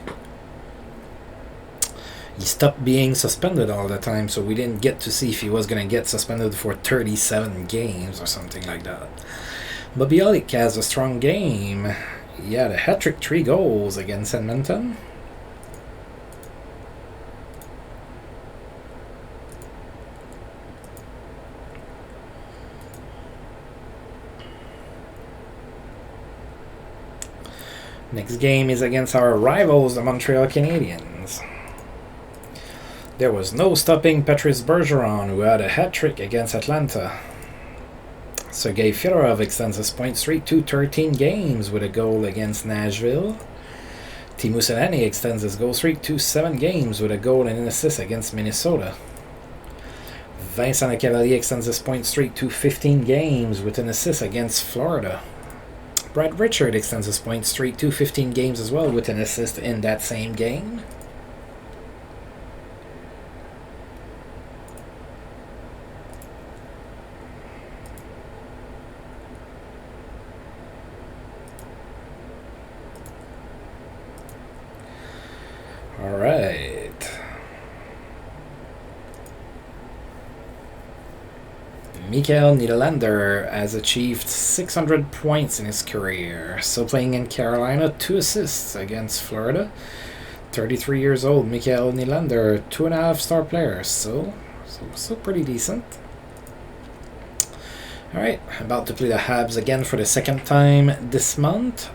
He stopped being suspended all the time, so we didn't get to see if he was going to get suspended for 37 games or something like that. But Bielik has a strong game. He had a hat-trick, 3 goals against Edmonton. Next game is against our rivals, the Montreal Canadiens. There was no stopping Patrice Bergeron, who had a hat-trick against Atlanta. Sergei Fedorov extends his point streak to 13 games with a goal against Nashville. Teemu Selanne extends his goal streak to 7 games with a goal and an assist against Minnesota. Vincent Lecavalier extends his point streak to 15 games with an assist against Florida. Brad Richard extends his point streak to 15 games as well with an assist in that same game. Alright. Mikael Nylander has achieved 600 points in his career. Still playing in Carolina, 2 assists against Florida. 33 years old, Mikael Nylander, 2.5-star player. So pretty decent. Alright, about to play the Habs again for the second time this month.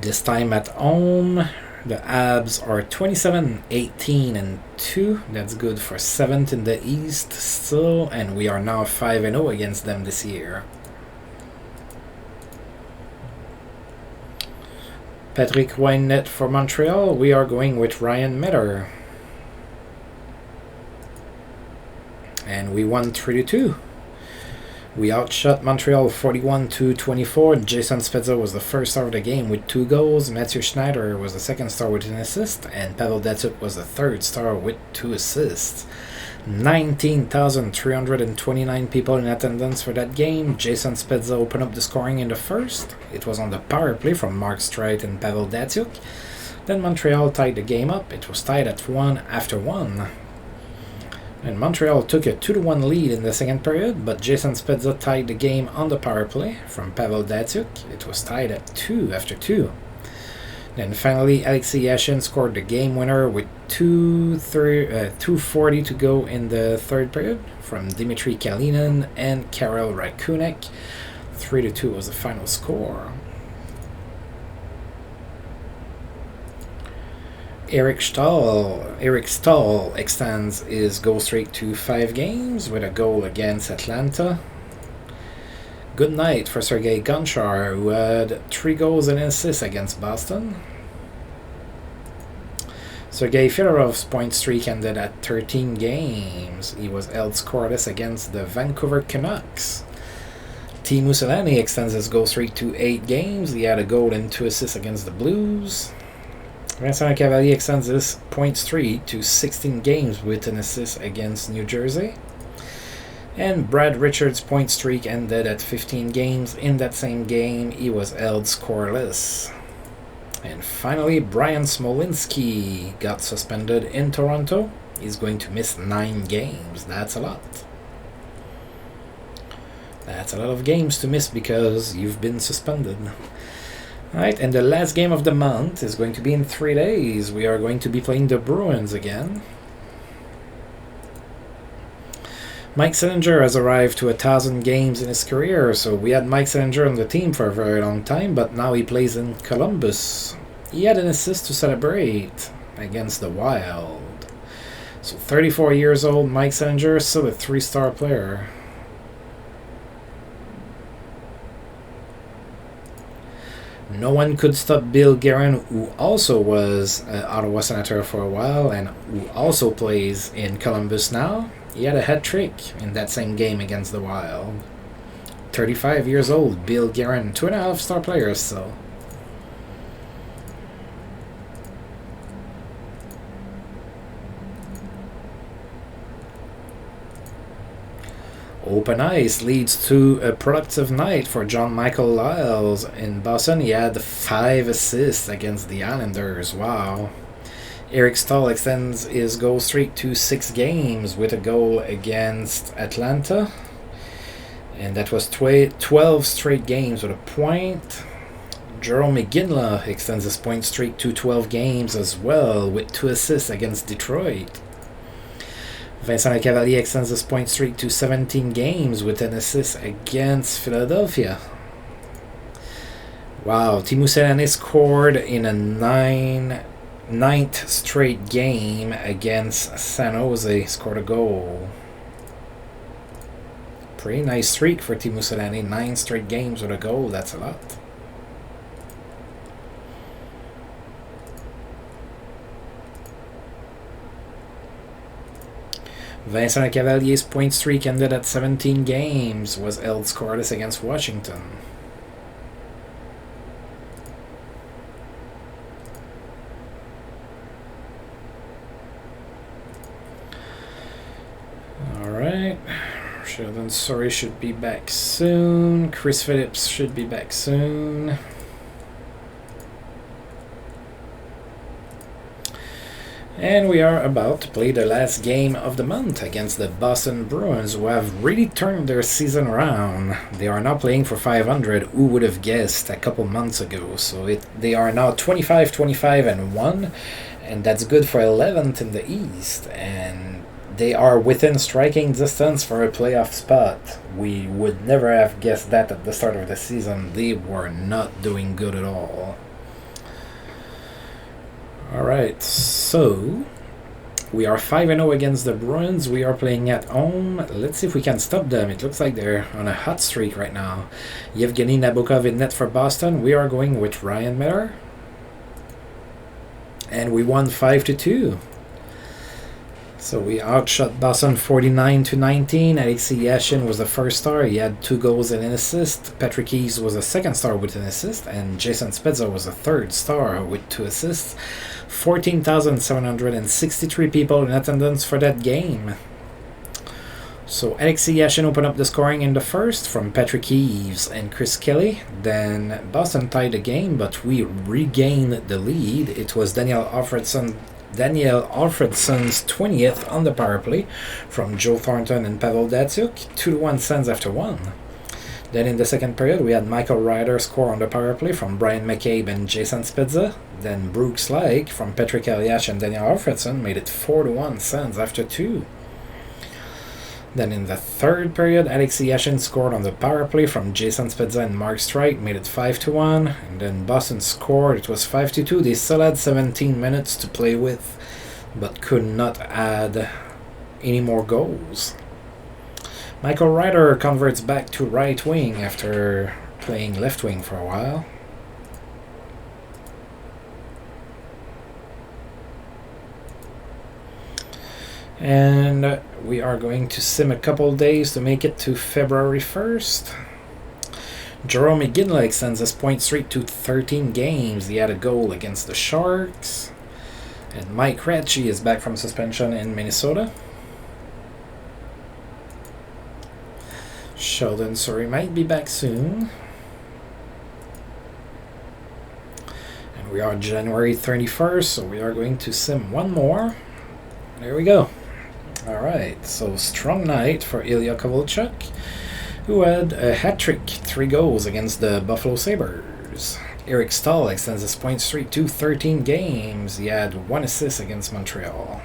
This time at home. The Habs are 27, 18, and 2. That's good for 7th in the East still, and we are now 5-0 against them this year. Patrick Wynette for Montreal. We are going with Ryan Miller. And we won 3-2. We outshot Montreal 41-24. Jason Spezza was the first star of the game with 2 goals. Matthew Schneider was the second star with an assist. And Pavel Datsyuk was the third star with 2 assists. 19,329 people in attendance for that game. Jason Spezza opened up the scoring in the first. It was on the power play from Mark Streit and Pavel Datsyuk. Then Montreal tied the game up. It was tied at 1 after 1. And Montreal took a 2-1 lead in the second period, but Jason Spezza tied the game on the power play from Pavel Datsyuk. It was tied at 2 after 2. Then finally, Alexei Yashin scored the game winner with 2:40 to go in the third period from Dmitry Kalinin and Karel Rakunek. 3-2 was the final score. Eric Stahl extends his goal streak to 5 games with a goal against Atlanta. Good night for Sergei Gonchar, who had 3 goals and assists against Boston. Sergei Fedorov's point streak ended at 13 games. He was held scoreless against the Vancouver Canucks. Teemu Selanne extends his goal streak to 8 games. He had a goal and 2 assists against the Blues. Vincent Cavalier extends his point streak to 16 games with an assist against New Jersey. And Brad Richards' point streak ended at 15 games. In that same game, he was held scoreless. And finally, Brian Smolinski got suspended in Toronto. He's going to miss 9 games. That's a lot. That's a lot of games to miss because you've been suspended. Alright, and the last game of the month is going to be in 3 days. We are going to be playing the Bruins again. Mike Sillinger has arrived to 1,000 games in his career, so we had Mike Sillinger on the team for a very long time, but now he plays in Columbus. He had an assist to celebrate against the Wild. So 34 years old, Mike Sillinger, still a 3-star player. No one could stop Bill Guerin, who also was an Ottawa Senator for a while and who also plays in Columbus now. He had a hat trick in that same game against the Wild. 35 years old, Bill Guerin, 2.5-star player still. Open ice leads to a productive night for John Michael Lyles in Boston. He had 5 assists against the Islanders. Wow. Eric Stahl extends his goal streak to 6 games with a goal against Atlanta. And that was 12 straight games with a point. Jerome McGinley extends his point streak to 12 games as well with 2 assists against Detroit. Vincent Cavalier extends his point streak to 17 games with an assist against Philadelphia. Wow, Teemu Selanne scored in a 9th straight game against San Jose, scored a goal. Pretty nice streak for Teemu Selanne, 9 straight games with a goal, that's a lot. Vincent Cavalier's point streak ended at 17 games, was held scoreless against Washington. Alright, Sheldon Sorry should be back soon, Chris Phillips should be back soon. And we are about to play the last game of the month against the Boston Bruins, who have really turned their season around. They are now playing for 500. Who would have guessed a couple months ago? So they are now 25-25-1, and that's good for 11th in the East. And they are within striking distance for a playoff spot. We would never have guessed that at the start of the season. They were not doing good at all. Alright, so we are 5-0 against the Bruins. We are playing at home. Let's see if we can stop them. It looks like they're on a hot streak right now. Yevgeny Nabokov in net for Boston. We are going with Ryan Miller. And we won 5-2. So we outshot Boston 49-19. Alexei Yashin was the first star. He had 2 goals and an assist. Patrick Eves was a second star with an assist. And Jason Spezza was a third star with 2 assists. 14,763 people in attendance for that game. So Alexei Yashin opened up the scoring in the first from Patrick Eves and Chris Kelly. Then Boston tied the game, but we regained the lead. It was Daniel Alfredson's 20th on the power play from Joe Thornton and Pavel Datsyuk, 2-1 Sens after 1. Then in the second period, we had Michael Ryder score on the power play from Brian McCabe and Jason Spezza. Then Brooks Lake from Patrick Eliash and Daniel Alfredson made it 4-1 Sens after 2. Then in the third period, Alexei Yashin scored on the power play from Jason Spezza and Mark Streit, made it 5-1. And then Boston scored, it was 5-2. They still had 17 minutes to play with, but could not add any more goals. Michael Ryder converts back to right wing after playing left wing for a while. And we are going to sim a couple days to make it to February 1st. Jerome McGinley extends his point streak to 13 games. He had a goal against the Sharks. And Mike Ratchie is back from suspension in Minnesota. Sheldon Surrey might be back soon. And we are January 31st, so we are going to sim one more. There we go. Alright, so strong night for Ilya Kovalchuk, who had a hat-trick, 3 goals against the Buffalo Sabres. Eric Stahl extends his point streak to 13 games. He had 1 assist against Montreal.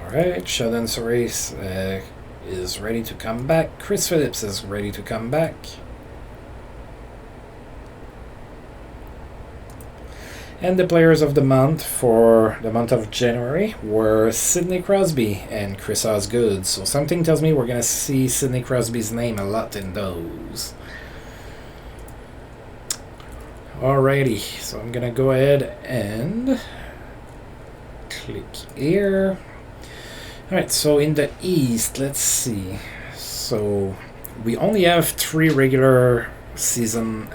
Alright, Sheldon Surrey is ready to come back. Chris Phillips is ready to come back. And the players of the month for the month of January were Sidney Crosby and Chris Osgood. So something tells me we're going to see Sidney Crosby's name a lot in those. Alrighty, so I'm going to go ahead and click here. Alright, so in the East, let's see. So we only have 3 regular season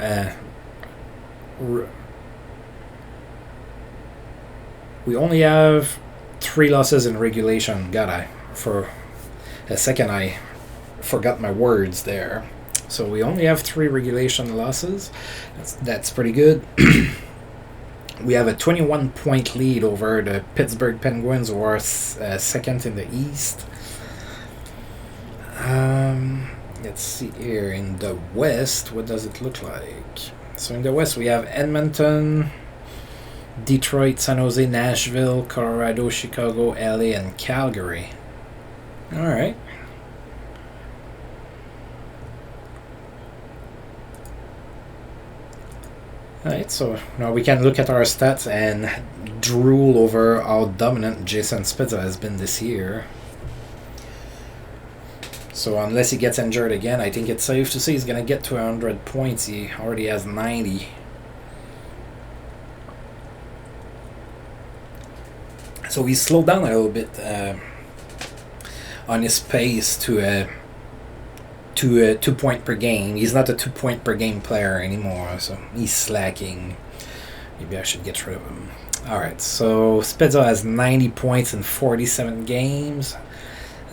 we only have 3 losses in regulation. God, for a second I forgot my words there. So we only have 3 regulation losses. That's pretty good. We have a 21-point lead over the Pittsburgh Penguins, who are second in the East. Let's see here in the West. What does it look like? So in the West we have Edmonton, Detroit, San Jose, Nashville, Colorado, Chicago, LA, and Calgary. Alright. Alright, so now we can look at our stats and drool over how dominant Jason Spezza has been this year. So unless he gets injured again, I think it's safe to say he's going to get to 100 points. He already has 90. So he slowed down a little bit on his pace to a 2 point per game. He's not a 2 point per game player anymore, so he's slacking. Maybe I should get rid of him. Alright, so Spezza has 90 points in 47 games.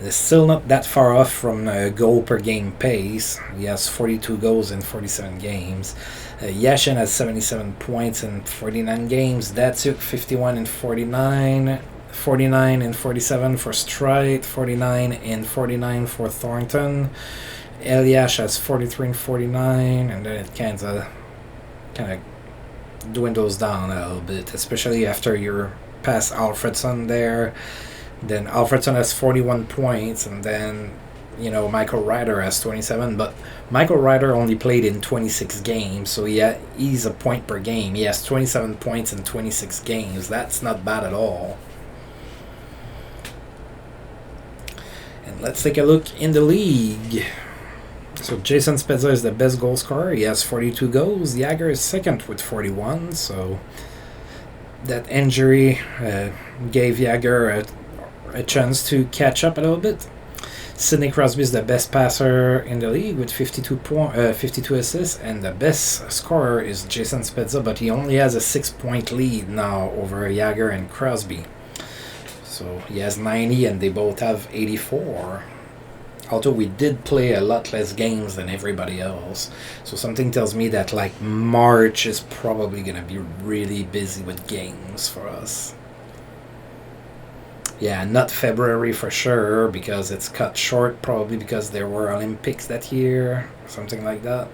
It's still not that far off from a goal per game pace. He has 42 goals in 47 games. Yashin has 77 points in 49 games. Datsuk 51 in 49. 49 in 47 for Strite. 49 in 49 for Thornton. Eliash has 43 and 49, and then it kind of dwindles down a little bit, especially after you're past Alfredson there. Then Alfredson has 41 points, and then, you know, Michael Ryder has 27, but Michael Ryder only played in 26 games, so he's a point per game. He has 27 points in 26 games. That's not bad at all. And let's take a look in the league. So Jason Spezza is the best goal scorer. He has 42 goals. Jagger is second with 41. So that injury gave Jagger a chance to catch up a little bit. Sidney Crosby is the best passer in the league with 52 assists, and the best scorer is Jason Spezza, but he only has a 6-point lead now over Jagger and Crosby. So he has 90 and they both have 84. Although we did play a lot less games than everybody else. So something tells me that like March is probably going to be really busy with games for us. Yeah, not February for sure, because it's cut short, probably because there were Olympics that year, something like that.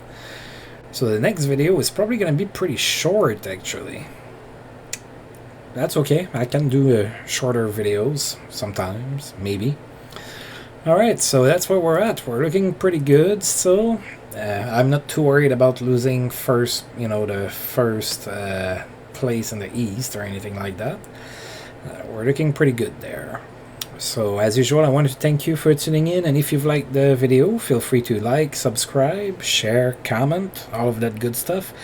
So the next video is probably going to be pretty short, actually. That's okay, I can do shorter videos sometimes, maybe. Alright, so that's where we're at. We're looking pretty good still. I'm not too worried about losing the first place in the East or anything like that. We're looking pretty good there. So as usual, I wanted to thank you for tuning in, and if you've liked the video, feel free to like, subscribe, share, comment, all of that good stuff.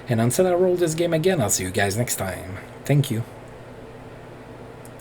And until I roll this game again, I'll see you guys next time. Thank you.